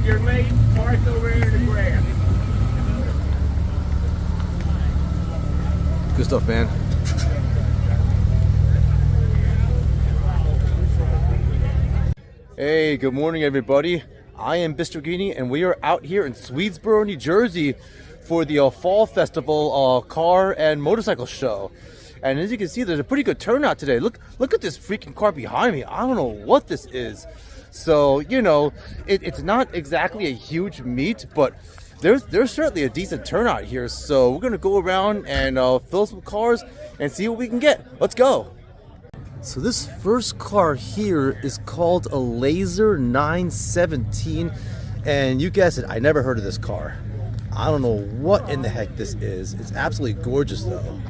Your mate parked over here in the grass. Good stuff, man. Hey, good morning, everybody. I am Bistrogini, and we are out here in Swedesboro, New Jersey for the Fall Festival car and motorcycle show. And as you can see, there's a pretty good turnout today. Look at this freaking car behind me. I don't know what this is. So, you know, it's not exactly a huge meet, but there's certainly a decent turnout here. So we're going to go around and fill some cars and see what we can get. Let's go. So this first car here is called a Laser 917. And you guessed it, I never heard of this car. I don't know what in the heck this is. It's absolutely gorgeous, though.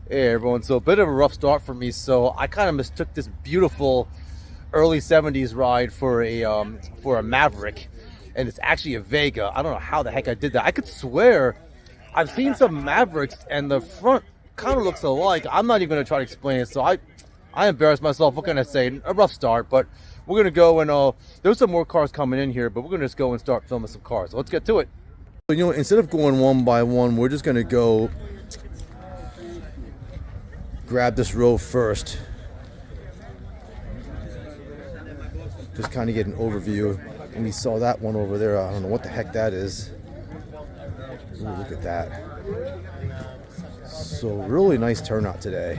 Hey everyone, so a bit of a rough start for me. So I kind of mistook this beautiful early 70s ride for a Maverick, and it's actually a Vega. I don't know how the heck I did that. I could swear I've seen some Mavericks and the front kind of looks alike. I'm not even going to try to explain it, so I embarrassed myself. What can I say? A rough start, but we're going to go and there's some more cars coming in here, but we're going to just go and start filming some cars. So let's get to it. So, you know, instead of going one by one, we're just going to go grab this row first. Just kind of get an overview. And we saw that one over there. I don't know what the heck that is. Ooh, look at that. So really nice turnout today.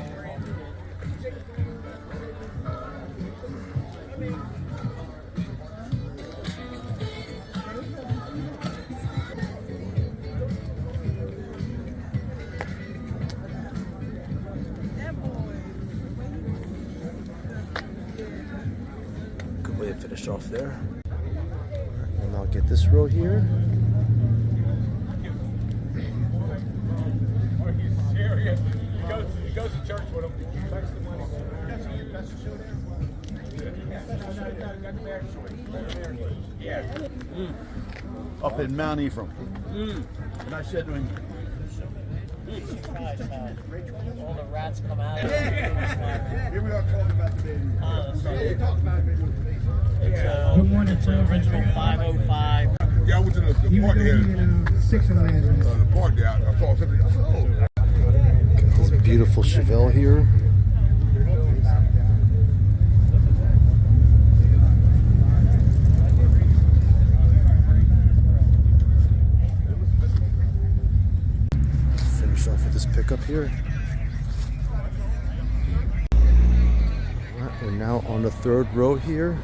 Way to finish off there. And I'll get this row here. Are you serious? He goes to church with him. That's the money. Yeah. Up in Mount Ephraim. And I said to him, all the rats come out. here we are talking about the baby. Good morning, it's original 505. Yeah, I went to the park there. The park there. I saw something. I said, oh. This beautiful Chevelle here. Finish off with this pickup here. All right, we're now on the third row here.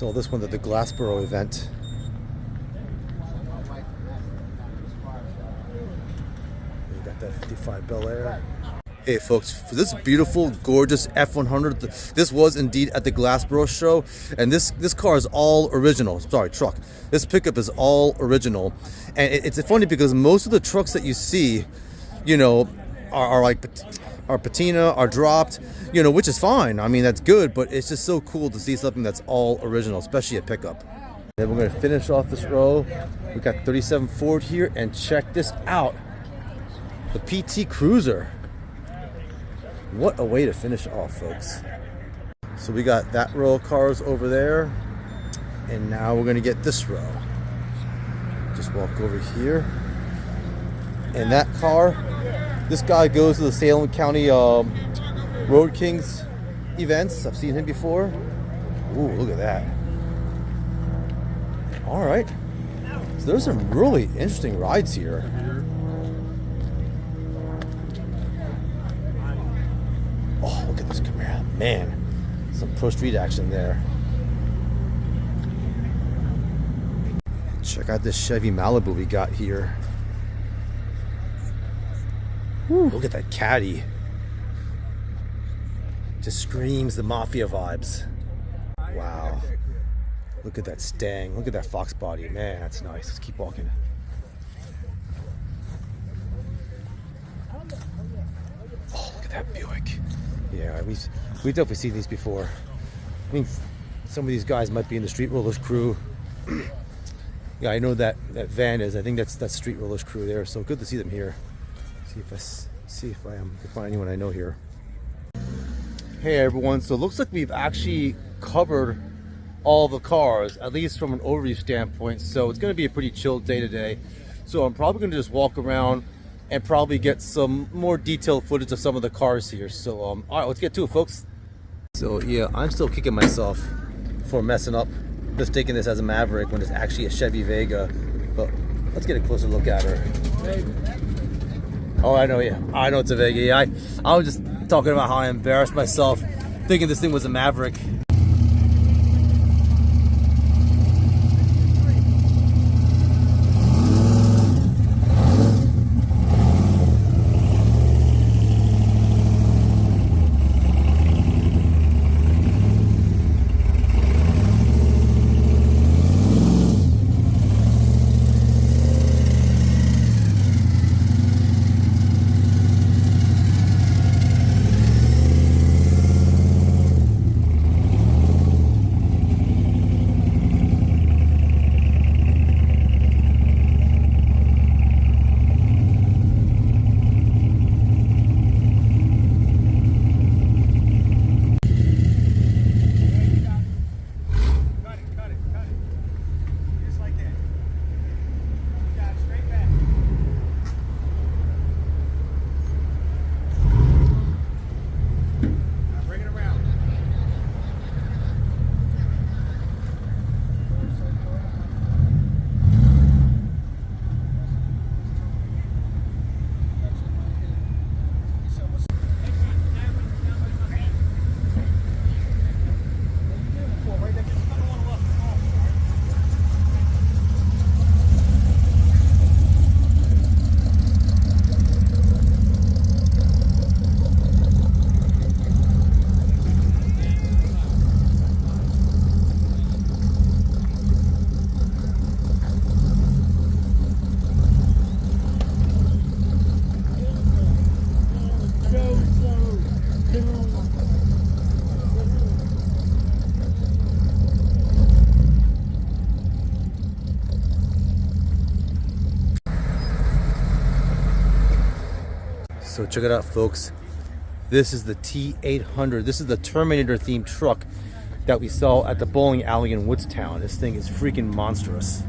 Saw this one at the Glassboro event. You got that 55 Bel Air. Hey folks, for this beautiful, gorgeous F100, this was indeed at the Glassboro show, and this car is all original. Sorry, truck. This pickup is all original, and it's funny because most of the trucks that you see, you know, are patina, are dropped, you know, which is fine. I mean, that's good, but it's just so cool to see something that's all original, especially a pickup. Then we're gonna finish off this row. We got 37 Ford here, and check this out, the PT Cruiser. What a way to finish off, folks. So we got that row of cars over there, and now we're gonna get this row. Just walk over here. And that car, this guy goes to the Salem County Road Kings events. I've seen him before. Ooh, look at that. All right. So there's some really interesting rides here. Oh, look at this Camaro. Man, some pro street action there. Check out this Chevy Malibu we got here. Whew, look at that caddy. Just screams the mafia vibes. Wow. Look at that Stang. Look at that Fox body. Man, that's nice. Let's keep walking. Oh, look at that Buick. Yeah, we've definitely seen these before. I think some of these guys might be in the Street Rollers crew. Yeah, I know that van is. I think that's Street Rollers crew there. So good to see them here. See if I can find anyone I know here. Hey everyone, so it looks like we've actually covered all the cars, at least from an overview standpoint. So it's going to be a pretty chill day today. So I'm probably going to just walk around and probably get some more detailed footage of some of the cars here. So all right, let's get to it, folks. So yeah, I'm still kicking myself for messing up, mistaking this as a Maverick when it's actually a Chevy Vega. But let's get a closer look at her. Oh, I know, yeah, I know it's a Vega. Yeah, I was just talking about how I embarrassed myself thinking this thing was a Maverick. So check it out, folks. This is the T800. This is the Terminator themed truck that we saw at the bowling alley in Woodstown. This thing is freaking monstrous.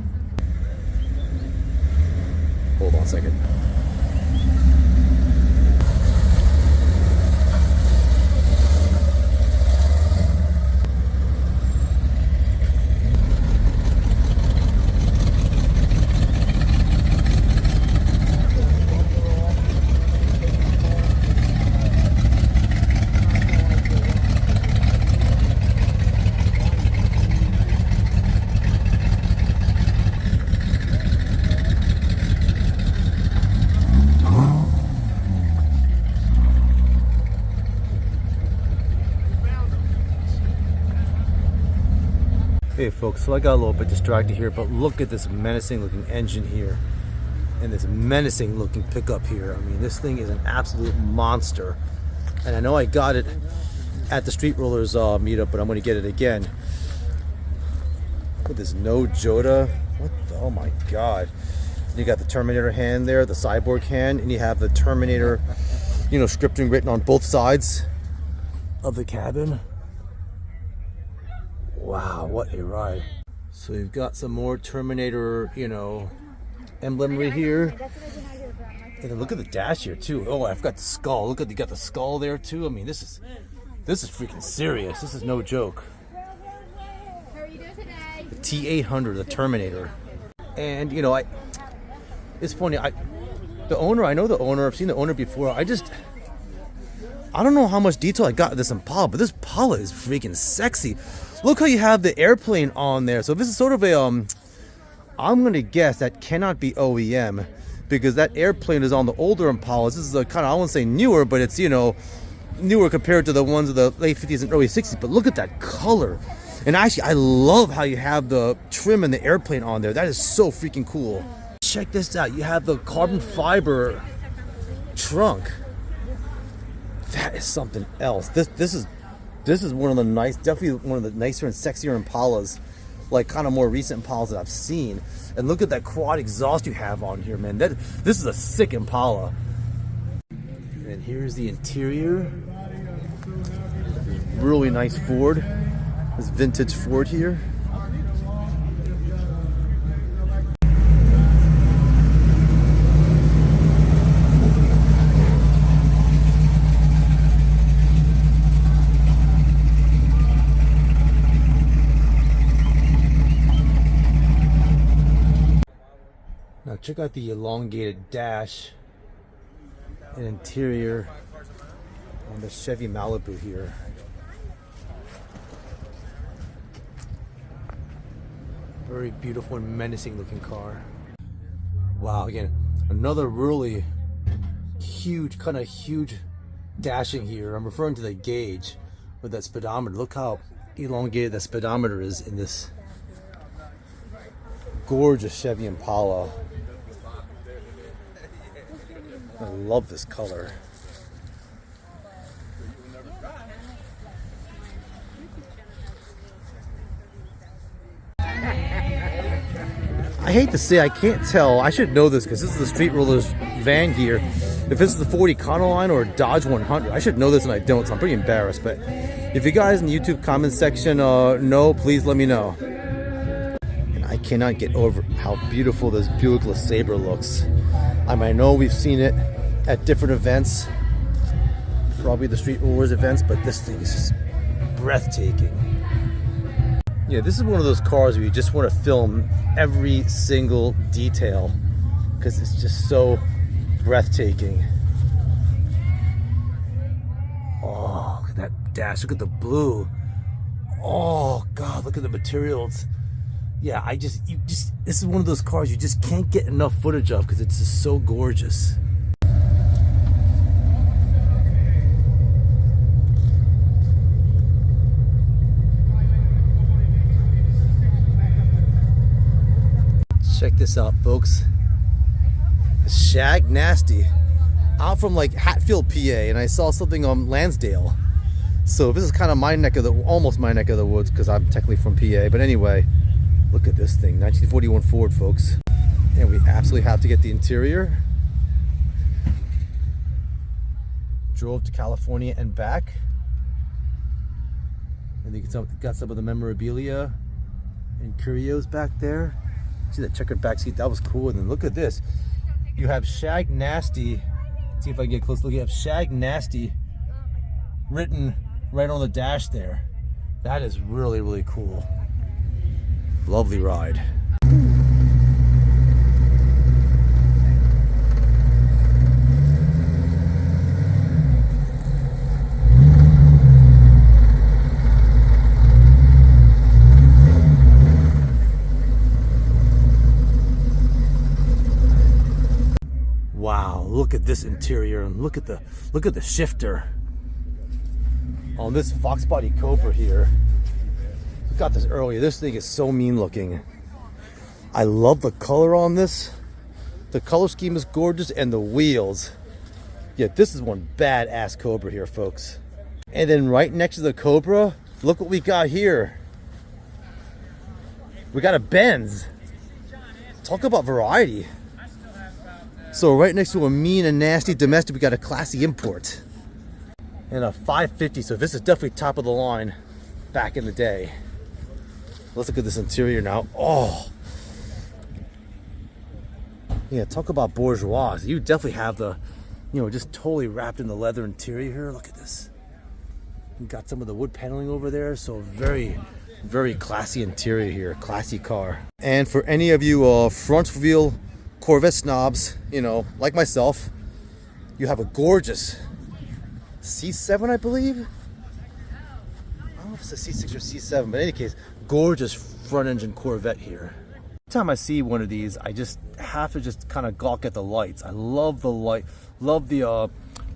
Hold on a second. Hey folks, so I got a little bit distracted here, but look at this menacing looking engine here and this menacing looking pickup here. I mean, this thing is an absolute monster. And I know I got it at the Street Rollers meetup, but I'm going to get it again. Look at this no Joda. What the, oh my god. You got the Terminator hand there, the Cyborg hand, and you have the Terminator, you know, scripting written on both sides of the cabin. Wow, what a ride. So you've got some more Terminator, you know, emblem right here. And then look at the dash here too. Oh, I've got the skull. Look at, you got the skull there too. I mean, this is freaking serious. This is no joke. How are you doing today? The T-800, the Terminator. And you know, it's funny, the owner, I know the owner, I've seen the owner before. I don't know how much detail I got in this Impala, but this Impala is freaking sexy. Look how you have the airplane on there. So this is sort of a, I'm gonna guess that cannot be OEM, because that airplane is on the older Impalas. This is a kind of, I won't say newer, but it's, you know, newer compared to the ones of the late 50s and early 60s. But look at that color. And actually, I love how you have the trim and the airplane on there. That is so freaking cool. Check this out. You have the carbon fiber trunk. That is something else. This is one of the nice, definitely one of the nicer and sexier Impalas, like kind of more recent Impalas that I've seen. And look at that quad exhaust you have on here, man. This is a sick Impala. And here's the interior. Really nice Ford. This vintage Ford here. Now check out the elongated dash and interior on the Chevy Malibu here. Very beautiful and menacing looking car. Wow, again, another really huge, kind of huge dashing here. I'm referring to the gauge with that speedometer. Look how elongated that speedometer is in this gorgeous Chevy Impala. I love this color. I hate to say, I can't tell. I should know this because this is the Street Rollers van gear. If this is the 40 Econoline or Dodge 100, I should know this and I don't, so I'm pretty embarrassed. But if you guys in the YouTube comment section know, please let me know. And I cannot get over how beautiful this Buick LeSabre looks. I know we've seen it at different events, probably the Street Rollers events, but this thing is just breathtaking. Yeah, this is one of those cars where you just want to film every single detail because it's just so breathtaking. Oh, look at that dash. Look at the blue. Oh, God, look at the materials. Yeah, this is one of those cars you just can't get enough footage of because it's just so gorgeous. Check this out, folks. Shag Nasty. I'm from like Hatfield, PA, and I saw something on Lansdale. So this is kind of my neck of the, almost my neck of the woods because I'm technically from PA. But anyway, look at this thing, 1941 Ford, folks. And we absolutely have to get the interior. Drove to California and back. And you got some of the memorabilia and curios back there. See that checkered back seat? That was cool. And then look at this. You have Shag Nasty. See if I can get close. Look, you have Shag Nasty written right on the dash there. That is really, really cool. Lovely ride. Wow, look at this interior and look at the shifter on this Fox Body Cobra here. Got this earlier. This thing is so mean looking. I love the color on this. The color scheme is gorgeous, and the wheels. Yeah, this is one badass Cobra here, folks. And then right next to the Cobra, look what we got here. We got a Benz. Talk about variety. So right next to a mean and nasty domestic, we got a classy import. And a 550, so this is definitely top of the line back in the day. Let's look at this interior now. Oh. Yeah, talk about bourgeois. You definitely have the, you know, just totally wrapped in the leather interior here. Look at this. You got some of the wood paneling over there, so very, very classy interior here. Classy car. And for any of you front wheel Corvette snobs, you know, like myself, you have a gorgeous C7, I believe. I don't know if it's a C6 or C7, but in any case, gorgeous front engine Corvette here. Every time I see one of these, I just have to just kind of gawk at the lights. I love the light, love the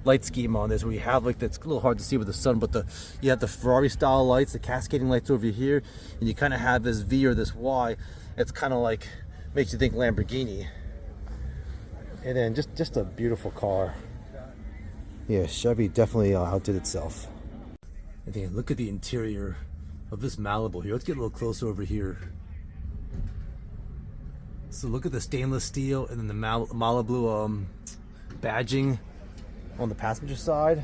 light scheme on this, where you have like that's a little hard to see with the sun, but you have the Ferrari style lights, the cascading lights over here, and you kind of have this V or this Y. It's kind of like makes you think Lamborghini. And then just a beautiful car. Yeah, Chevy definitely outdid itself. And then look at the interior of this Malibu here. Let's get a little closer over here. So look at the stainless steel and then the Malibu badging on the passenger side.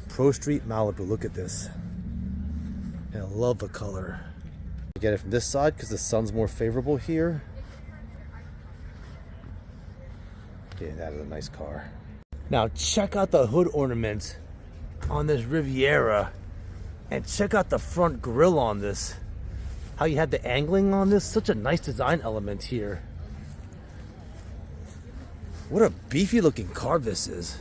Pro Street Malibu, look at this. And I love the color. I get it from this side because the sun's more favorable here. Yeah, that is a nice car. Now check out the hood ornament on this Riviera. And check out the front grille on this. How you had the angling on this. Such a nice design element here. What a beefy looking car this is.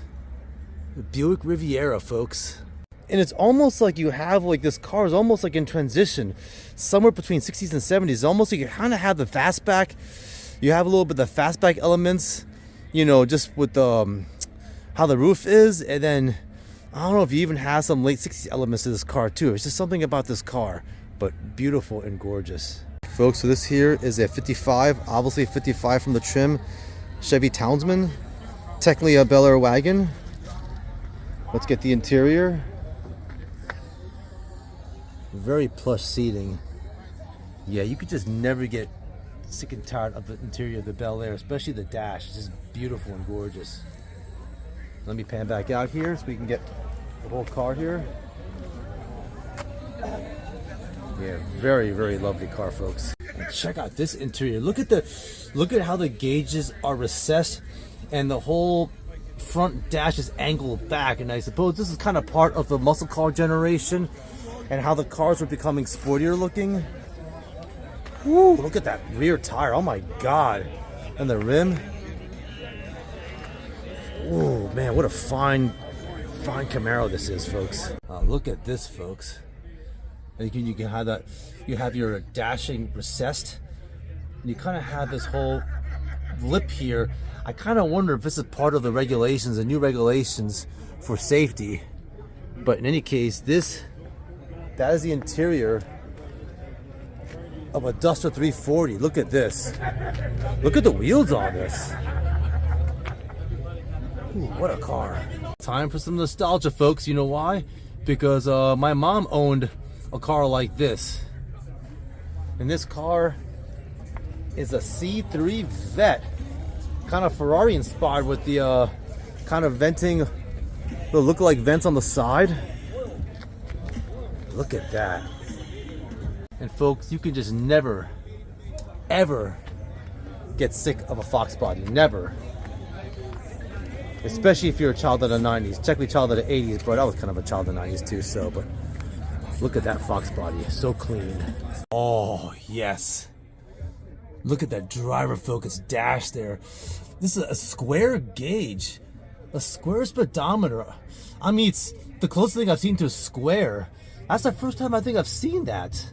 The Buick Riviera, folks. And it's almost like you have like this car is almost like in transition. Somewhere between 60s and 70s. Almost like you kind of have the fastback. You have a little bit of the fastback elements. You know, just with the how the roof is. And then I don't know if you even have some late 60s elements to this car too. It's just something about this car. But beautiful and gorgeous. Folks, so this here is a 55. Obviously 55 from the trim. Chevy Townsman. Technically a Bel Air wagon. Let's get the interior. Very plush seating. Yeah, you could just never get sick and tired of the interior of the Bel Air, especially the dash. It's just beautiful and gorgeous. Let me pan back out here so we can get the whole car here. Yeah, very, very lovely car, folks. And check out this interior. Look at how the gauges are recessed and the whole front dash is angled back. And I suppose this is kind of part of the muscle car generation and how the cars were becoming sportier looking. Woo, look at that rear tire. Oh my God. And the rim. Oh man, what a fine Camaro this is, folks. Look at this, folks. You can have that. You have your dashing recessed. And you kind of have this whole lip here. I kind of wonder if this is part of the regulations, the new regulations for safety. But in any case, that is the interior of a Duster 340. Look at this. Look at the wheels on this. Ooh, what a car. Time for some nostalgia, folks. You know why? Because my mom owned a car like this. And this car is a C3 Vet. Kind of Ferrari inspired with the kind of venting, the look-alike vents on the side. Look at that. And folks, you can just never, ever get sick of a Fox body. Never. Especially if you're a child of the 90s. Technically child of the 80s, but I was kind of a child of the 90s too, so, but look at that Fox body. So clean. Oh, yes. Look at that driver focus dash there. This is a square gauge. A square speedometer. I mean, it's the closest thing I've seen to a square. That's the first time I think I've seen that.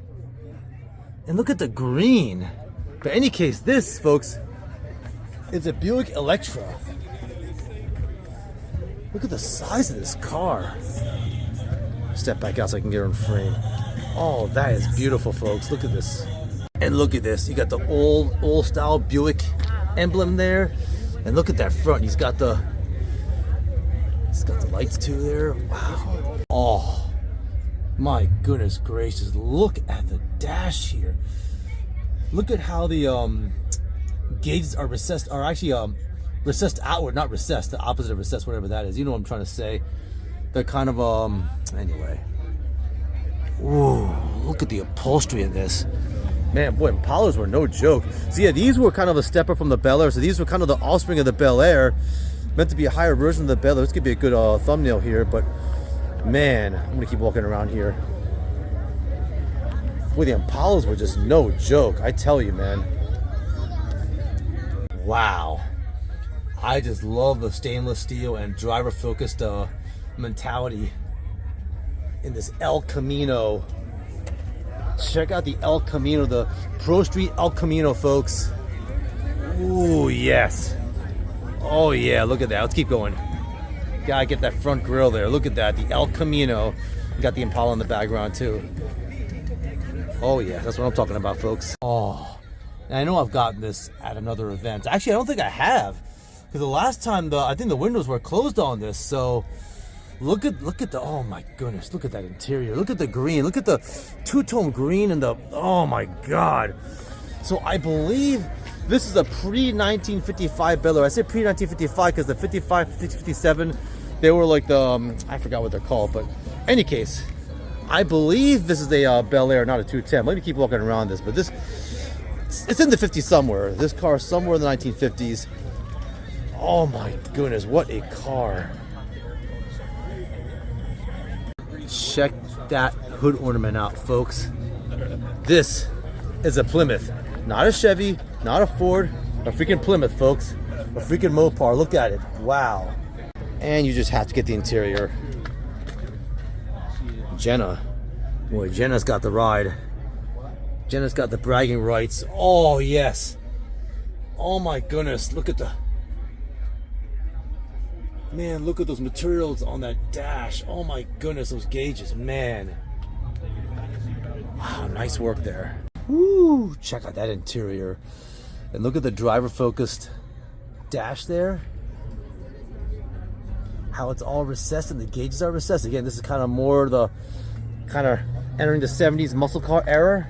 And look at the green. But in any case, this, folks, is a Buick Electra. Look at the size of this car. Step back out so I can get her in frame. Oh, that is beautiful, folks. Look at this. And look at this. You got the old style Buick emblem there. And look at that front. He's got the lights too there. Wow. Oh, my goodness gracious. Look at the dash here. Look at how the gauges are recessed, are actually recessed outward, not recessed, the opposite of recessed, whatever that is. You know what I'm trying to say. They're kind of, anyway. Ooh, look at the upholstery in this. Man, boy, Impalas were no joke. So yeah, these were kind of a step up from the Bel Air. So these were kind of the offspring of the Bel Air. Meant to be a higher version of the Bel Air. This could be a good thumbnail here, but man, I'm gonna keep walking around here. Boy, the Impalas were just no joke, I tell you, man. Wow. I just love the stainless steel and driver-focused mentality in this El Camino. Check out the El Camino, the Pro Street El Camino, folks. Ooh, yes. Oh, yeah, look at that. Let's keep going. Gotta get that front grille there. Look at that, the El Camino. Got the Impala in the background, too. Oh, yeah, that's what I'm talking about, folks. Oh, and I know I've gotten this at another event. Actually, I don't think I have. Because the last time, I think the windows were closed on this, so... Look at the, oh my goodness, look at that interior. Look at the green, look at the two-tone green and the, oh my God. So I believe this is a pre-1955 Bel Air. I say pre-1955 because the 55, 57, they were like the, I forgot what they're called, but any case, I believe this is a Bel Air, not a 210. Let me keep walking around this, but this, it's in the 50s somewhere. This car is somewhere in the 1950s. Oh my goodness, what a car. Check that hood ornament out, folks. This is a Plymouth, not a Chevy, not a Ford, a freaking Plymouth, folks. A freaking Mopar. Look at it. Wow. And you just have to get the interior. Jenna. Boy, Jenna's got the ride. Jenna's got the bragging rights. Oh, yes. Oh, my goodness. Look at the... Man, look at those materials on that dash. Oh my goodness, those gauges, man. Wow, nice work there. Woo, check out that interior. And look at the driver-focused dash there. How it's all recessed and the gauges are recessed. Again, this is kind of more the, kind of entering the 70s muscle car era.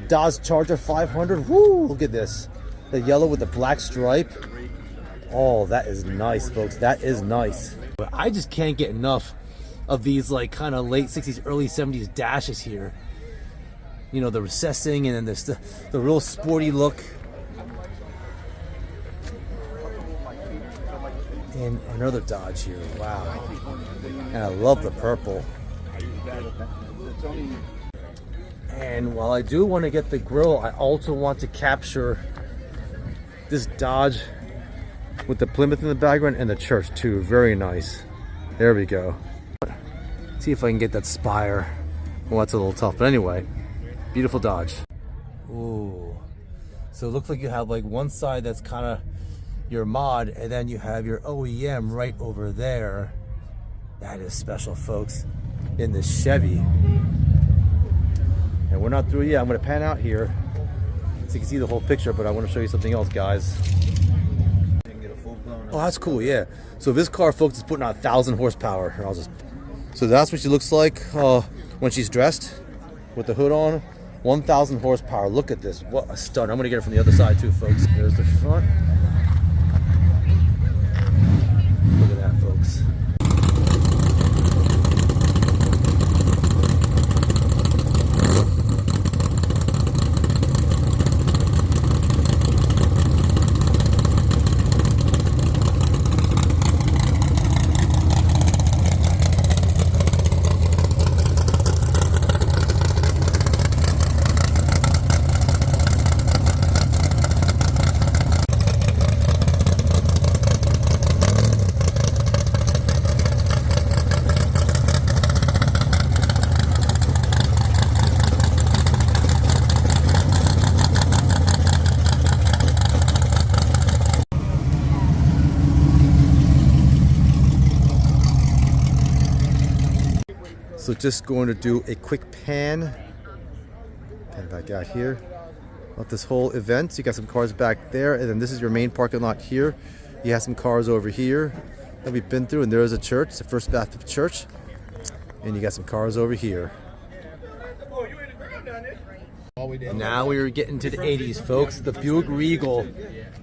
Dodge Charger 500, woo, look at this. The yellow with the black stripe. Oh, that is nice, folks. That is nice. But I just can't get enough of these like kind of late 60s, early 70s dashes here. You know, the recessing and then this, the real sporty look. And another Dodge here. Wow. And I love the purple. And while I do want to get the grille, I also want to capture this Dodge with the Plymouth in the background and the church too. Very nice. There we go. See if I can get that spire. Well, that's a little tough, but anyway, beautiful Dodge. Ooh. So it looks like you have like one side that's kind of your mod, and then you have your OEM right over there. That is special, folks, in the Chevy. And we're not through yet. I'm going to pan out here so you can see the whole picture, but I want to show you something else, guys. Oh, that's cool, yeah. So this car, folks, is putting out 1,000 horsepower. So that's what she looks like when she's dressed with the hood on. 1,000 horsepower. Look at this. What a stud. I'm going to get it from the other side too, folks. There's the front. Look at that, folks. So just going to do a quick pan back out here of this whole event. So you got some cars back there, and then this is your main parking lot here. You have some cars over here that we've been through, and there is a church, it's the First Baptist Church, and you got some cars over here. Now we are getting to the 80s, folks. The Buick Regal,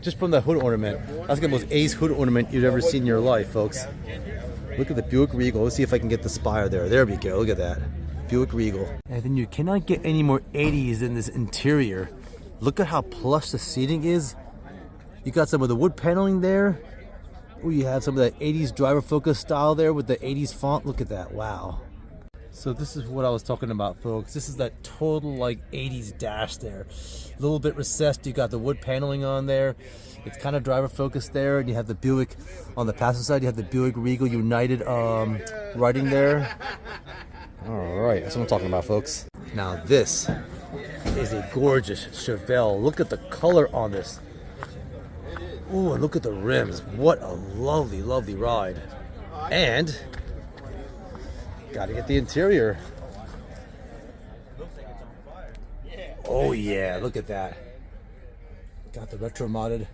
just from the hood ornament. That's the most 80s hood ornament you've ever seen in your life, folks. Look at the Buick Regal. Let's see if I can get the spire there. There we go. Look at that. Buick Regal. And then you cannot get any more 80s in this interior. Look at how plush the seating is. You got some of the wood paneling there. Oh, you have some of that 80s driver focus style there with the 80s font. Look at that. Wow. So this is what I was talking about, folks. This is that total like 80s dash there. A little bit recessed. You got the wood paneling on there. It's kind of driver focused there, and you have the Buick on the passenger side. You have the Buick Regal United writing there. All right, that's what I'm talking about, folks. Now this is a gorgeous Chevelle. Look at the color on this. Ooh, and look at the rims. What a lovely, lovely ride. And gotta get the interior. Oh yeah, look at that. Got the retro modded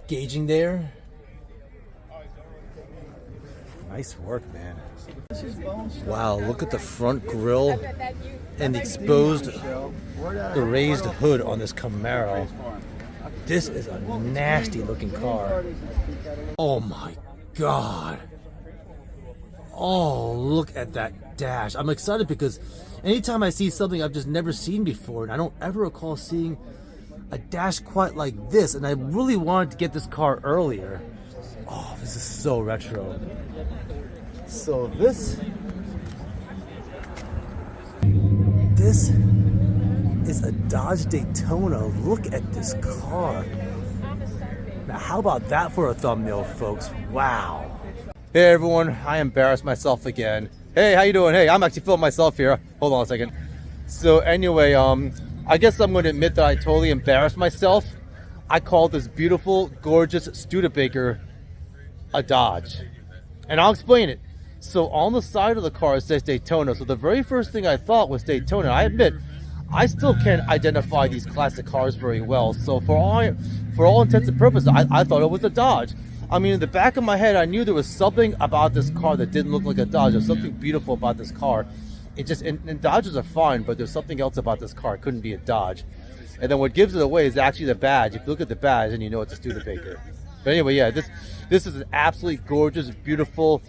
gauging there. Nice work, man. Wow, look at the front grille and the exposed, the raised hood on this Camaro. This is a nasty looking car. Oh my God. Oh, look at that dash. I'm excited because anytime I see something I've just never seen before, and I don't ever recall seeing a dash quite like this, and I really wanted to get this car earlier. Oh, this is so retro. So this is a Dodge Daytona. Look at this car. Now, how about that for a thumbnail, folks? Wow. Hey everyone, I embarrassed myself again. Hey, how you doing? Hey, I'm actually filming myself here. Hold on a second. So anyway, I guess I'm going to admit that I totally embarrassed myself. I called this beautiful, gorgeous Studebaker a Dodge. And I'll explain it. So on the side of the car it says Daytona. So the very first thing I thought was Daytona. I admit, I still can't identify these classic cars very well. So for all intents and purposes, I thought it was a Dodge. I mean, in the back of my head, I knew there was something about this car that didn't look like a Dodge. There's something beautiful about this car. It just, and Dodges are fine, but there's something else about this car. It couldn't be a Dodge. And then what gives it away is actually the badge. If you look at the badge, then you know it's a Studebaker. But anyway, yeah, this is an absolutely gorgeous, beautiful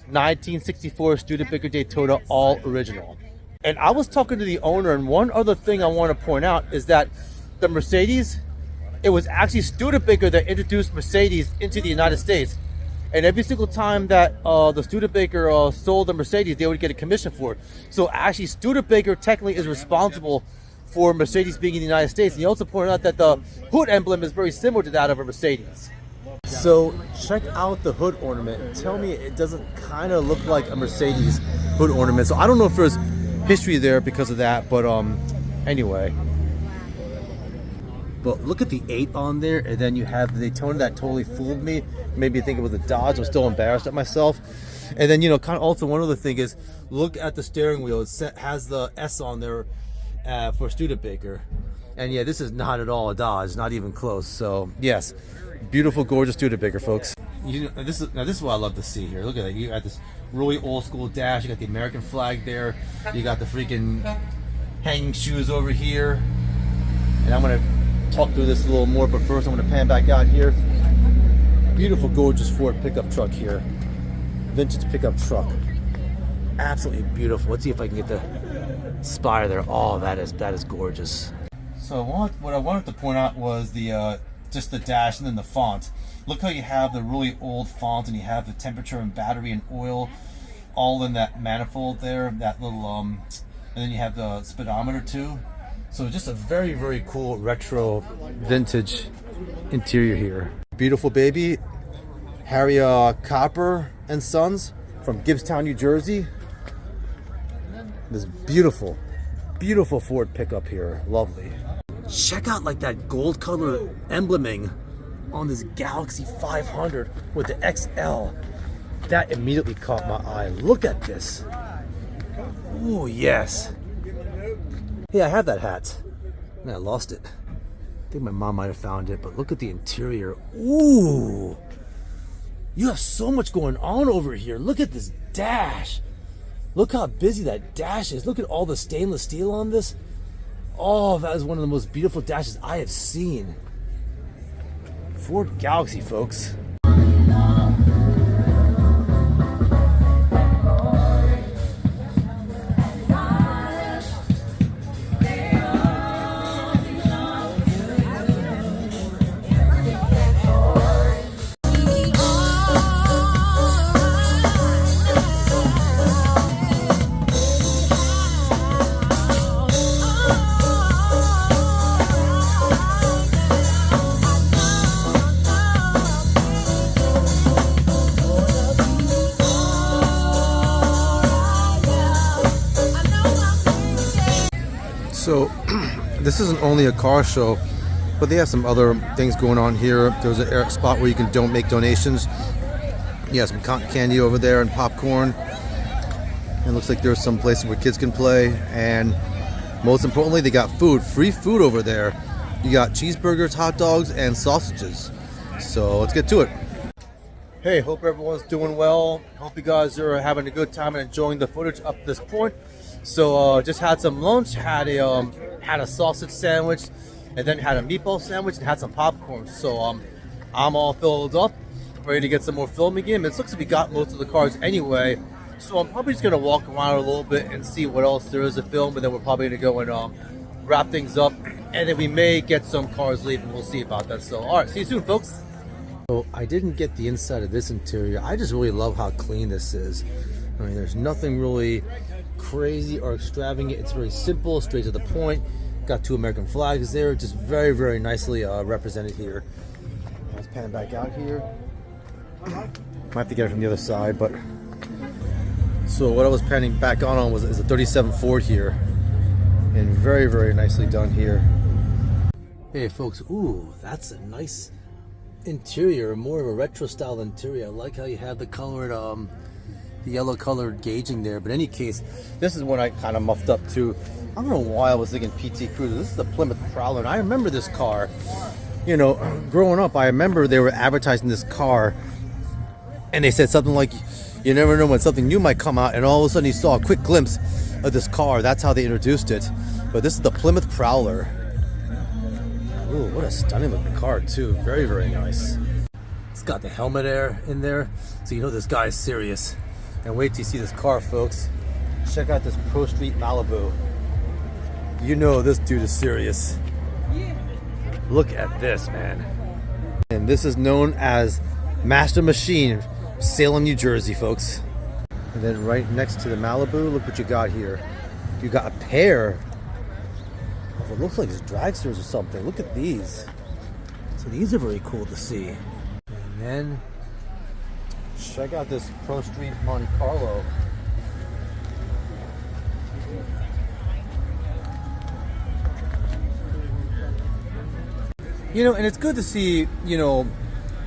1964 Studebaker Daytona, all original. And I was talking to the owner, and one other thing I want to point out is that the Mercedes, it was actually Studebaker that introduced Mercedes into the United States. And every single time that the Studebaker sold the Mercedes, they would get a commission for it. So actually, Studebaker technically is responsible for Mercedes being in the United States. And he also pointed out that the hood emblem is very similar to that of a Mercedes. So check out the hood ornament and tell me it doesn't kind of look like a Mercedes hood ornament. So I don't know if there's history there because of that, but anyway. But look at the 8 on there, and then you have the Daytona that totally fooled me. Made me think it was a Dodge. I'm still embarrassed at myself. And then, you know, kind of also one other thing is, look at the steering wheel. It has the S on there for Studebaker. And yeah, this is not at all a Dodge, not even close. So yes, beautiful, gorgeous Studebaker, folks. You know, this is what I love to see here. Look at that. You got this really old school dash. You got the American flag there. You got the freaking hanging shoes over here. And I'm gonna talk through this a little more, but first I'm gonna pan back out here. Beautiful, gorgeous Ford pickup truck here. Vintage pickup truck. Absolutely beautiful. Let's see if I can get the spire there. Oh, that is gorgeous. So what I wanted to point out was the just the dash and then the font. Look how you have the really old font, and you have the temperature and battery and oil all in that manifold there, that little and then you have the speedometer too. So just a very, very cool retro vintage interior here. Beautiful baby, Harry Copper and Sons from Gibbstown, New Jersey. This beautiful, beautiful Ford pickup here, lovely. Check out like that gold color embleming on this Galaxy 500 with the XL. That immediately caught my eye. Look at this. Ooh, yes. Hey, I have that hat. And I lost it. I think my mom might have found it, but look at the interior. Ooh. You have so much going on over here. Look at this dash. Look how busy that dash is. Look at all the stainless steel on this. Oh, that is one of the most beautiful dashes I have seen. Ford Galaxy, folks. So this isn't only a car show, but they have some other things going on here. There's a spot where you can make donations. Yeah, some cotton candy over there and popcorn. It looks like there's some places where kids can play, and most importantly, they got food, free food over there. You got cheeseburgers, hot dogs, and sausages. So let's get to it. Hey, hope everyone's doing well. Hope you guys are having a good time and enjoying the footage up to this point. So just had some lunch, had a sausage sandwich, and then had a meatball sandwich and had some popcorn. So I'm all filled up, ready to get some more filming in. It looks like we got most of the cars anyway, so I'm probably just gonna walk around a little bit and see what else there is to film, and then we're probably gonna go and wrap things up, and then we may get some cars leaving. We'll see about that. So all right, see you soon, folks. So I didn't get the inside of this interior. I just really love how clean this is. I mean, there's nothing really crazy or extravagant. It's very simple, straight to the point. Got two American flags there, just very, very nicely represented here. Let's pan back out here. Might have to get it from the other side, but so what I was panning back on is a 37 Ford here, and very, very nicely done here. Hey folks, ooh, that's a nice interior, more of a retro style interior. I like how you have the colored the yellow colored gauging there, but in any case, this is one I kind of muffed up to. I don't know why I was thinking PT Cruiser. This is the Plymouth Prowler, and I remember this car. You know, growing up, I remember they were advertising this car, and they said something like, you never know when something new might come out, and all of a sudden you saw a quick glimpse of this car. That's how they introduced it. But this is the Plymouth Prowler. Ooh, what a stunning looking car too. Very, very nice. It's got the helmet air in there, so you know this guy is serious. And wait till you see this car, folks. Check out this Pro Street Malibu. You know this dude is serious. Look at this, man. And this is known as Master Machine, Salem, New Jersey, folks. And then right next to the Malibu, look what you got here. You got a pair of what looks like it's dragsters or something. Look at these. So these are very cool to see. And then check out this Pro Street Monte Carlo. You know, and it's good to see, you know,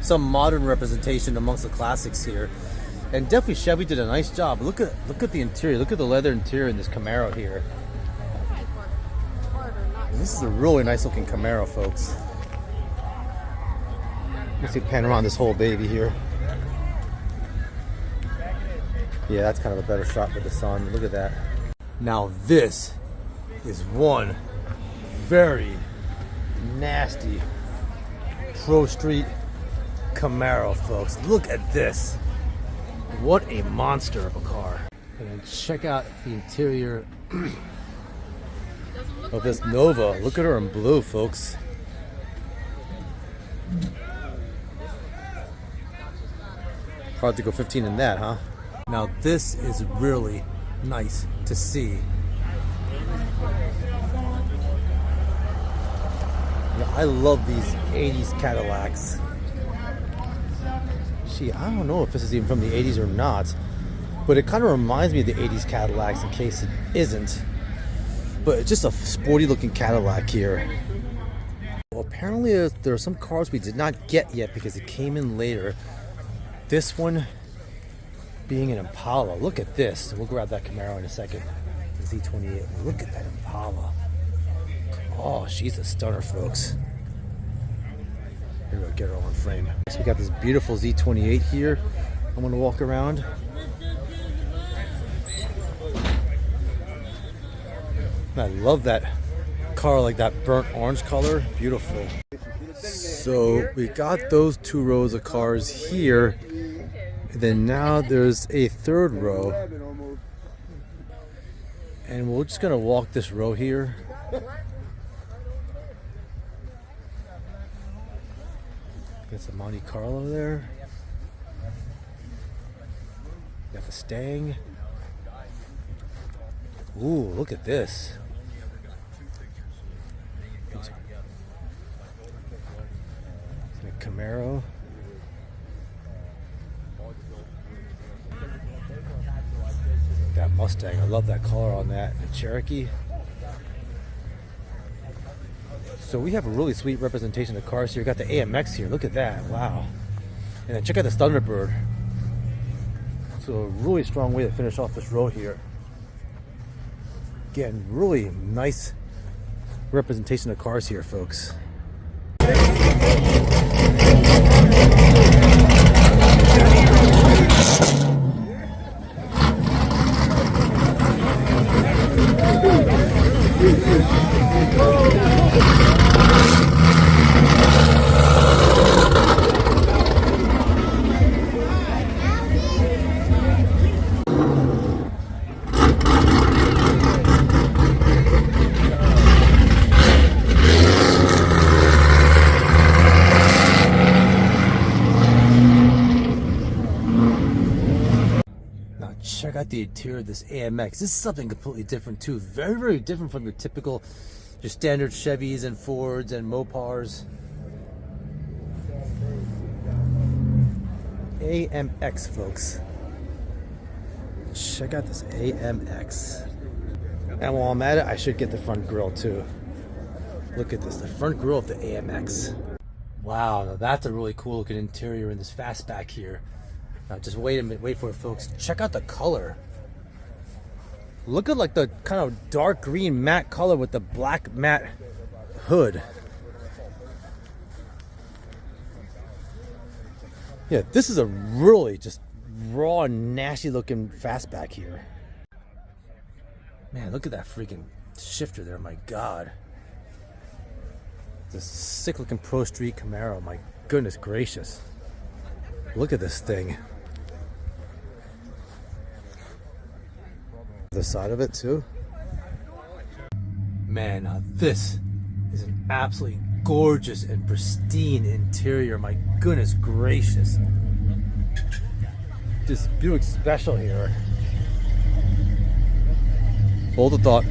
some modern representation amongst the classics here. And definitely Chevy did a nice job. Look at the interior. Look at the leather interior in this Camaro here. This is a really nice looking Camaro, folks. Let's see, pan around this whole baby here. Yeah, that's kind of a better shot with the sun. Look at that. Now this is one very nasty Pro Street Camaro, folks. Look at this. What a monster of a car. And check out the interior of this Nova. Look at her in blue, folks. Hard to go 15 in that, huh? Now this is really nice to see. Yeah, I love these 80s Cadillacs. Gee, I don't know if this is even from the 80s or not, but it kind of reminds me of the 80s Cadillacs in case it isn't. But it's just a sporty looking Cadillac here. Well, apparently there are some cars we did not get yet because it came in later. This one being an Impala. Look at this. We'll grab that Camaro in a second. Z28. Look at that Impala. Oh, she's a stunner, folks. Here we go, get her all in frame. Next, we got this beautiful Z28 here. I'm gonna walk around. I love that car, like that burnt orange color. Beautiful. So we got those 2 rows of cars here. And then now there's a 3rd row. And we're just gonna walk this row here. Got some Monte Carlo there. Got the Stang. Ooh, look at this. Camaro. That Mustang, I love that color on that. The Cherokee. So we have a really sweet representation of cars here. We got the AMX here. Look at that. Wow. And then check out this Thunderbird. So a really strong way to finish off this row here. Again, really nice representation of cars here, folks. Check out the interior of this AMX. This is something completely different too. Very, very different from your typical, your standard Chevys and Fords and Mopars. AMX, folks. Check out this AMX. And while I'm at it, I should get the front grille too. Look at this, the front grille of the AMX. Wow, now that's a really cool looking interior in this fastback here. Now just wait a minute, wait for it, folks. Check out the color. Look at like the kind of dark green matte color with the black matte hood. Yeah, this is a really just raw, nasty looking fastback here. Man, look at that freaking shifter there, my God. This sick looking Pro Street Camaro, my goodness gracious. Look at this thing. The side of it too. Man, now this is an absolutely gorgeous and pristine interior. My goodness gracious. This Buick Special here. Hold the thought.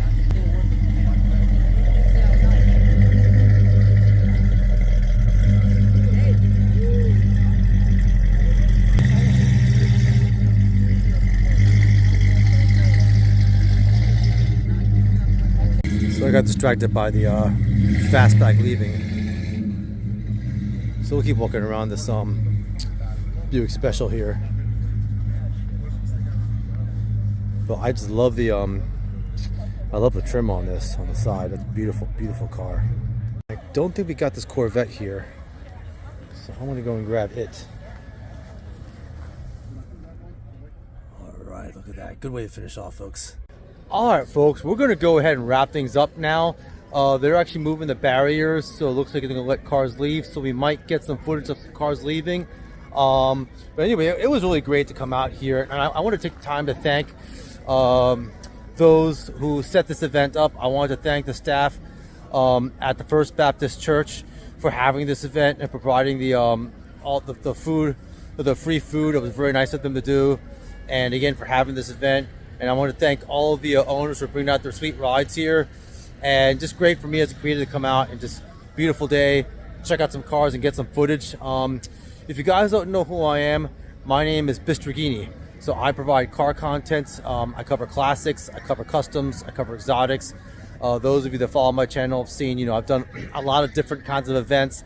So I got distracted by the fastback leaving. So we'll keep walking around this Buick Special here. But I just love the I love the trim on this on the side. It's a beautiful, beautiful car. I don't think we got this Corvette here, so I'm gonna go and grab it. All right, look at that. Good way to finish off, folks. All right, folks, we're gonna go ahead and wrap things up now. They're actually moving the barriers, so it looks like they're gonna let cars leave. So we might get some footage of cars leaving. But anyway, it was really great to come out here, and I want to take time to thank those who set this event up. I wanted to thank the staff at the First Baptist Church for having this event and providing the all the food, the free food. It was very nice of them to do, and again for having this event. And I want to thank all of the owners for bringing out their sweet rides here, and just great for me as a creator to come out and just beautiful day, check out some cars and get some footage. If you guys don't know who I am, my name is Bistragini. So I provide car content. I cover classics, I cover customs, I cover exotics. Those of you that follow my channel have seen, I've done a lot of different kinds of events.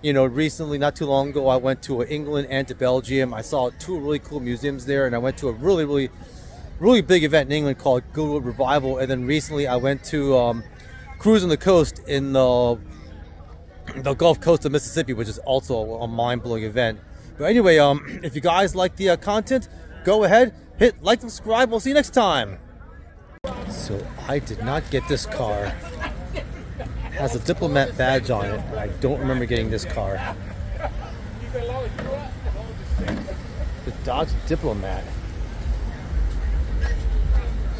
Recently, not too long ago, I went to England and to Belgium. I saw 2 really cool museums there, and I went to a really, really really big event in England called Goodwood Revival, and then recently I went to cruise on the coast in the Gulf Coast of Mississippi, which is also a mind-blowing event. But anyway, if you guys like the content, go ahead, hit like, subscribe. We'll see you next time. So I did not get this car. It has a diplomat badge on it, and I don't remember getting this car. The Dodge Diplomat.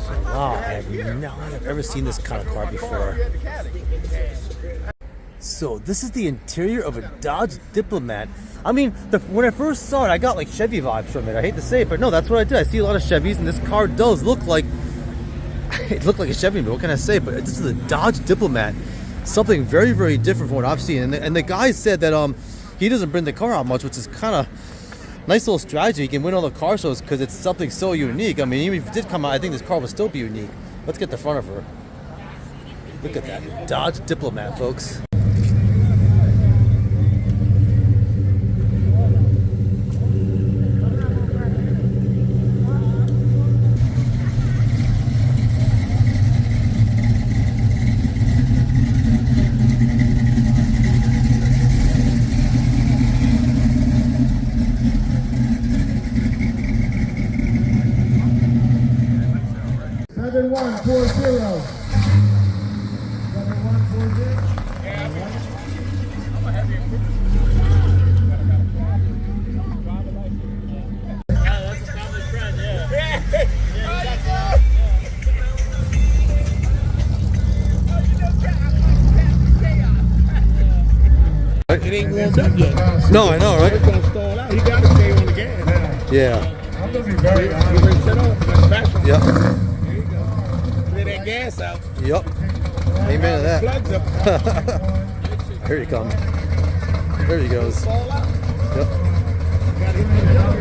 So wow, I have not ever seen this kind of car before. So this is the interior of a Dodge Diplomat. I mean, when I first saw it, I got like Chevy vibes from it. I hate to say it, but no, that's what I did. I see a lot of Chevys, and this car does look like it looked like a Chevy. But what can I say? But this is a Dodge Diplomat, something very, very different from what I've seen. And the guy said that he doesn't bring the car out much, which is kind of nice little strategy. He can win all the car shows because it's something so unique. I mean, even if it did come out, I think this car would still be unique. Let's get the front of her. Look at that Dodge Diplomat, folks. 7140. 7140. It ain't warmed up yet. No, I know, right? It's gonna stall out. He gotta stay on the gas. Yeah. I'm gonna be very honest. He ready to shut off. That's back. Yep. There you go. Clear that gas out. Yep. Amen to that. Plugs up. Here he comes. There he goes. Fall out. Yep. Gotta hit that.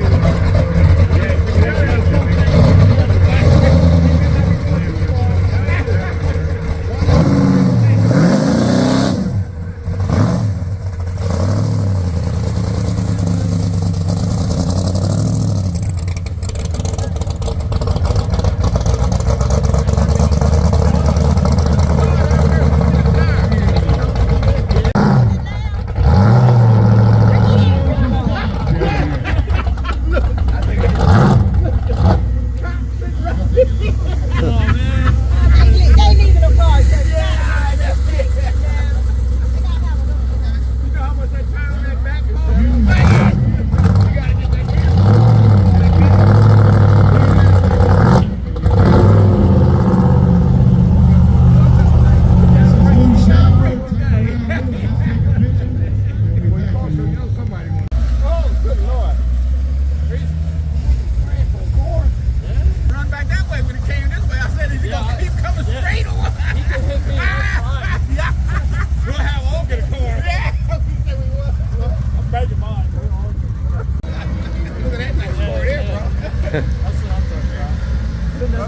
That's what I'm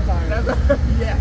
talking about. Yeah.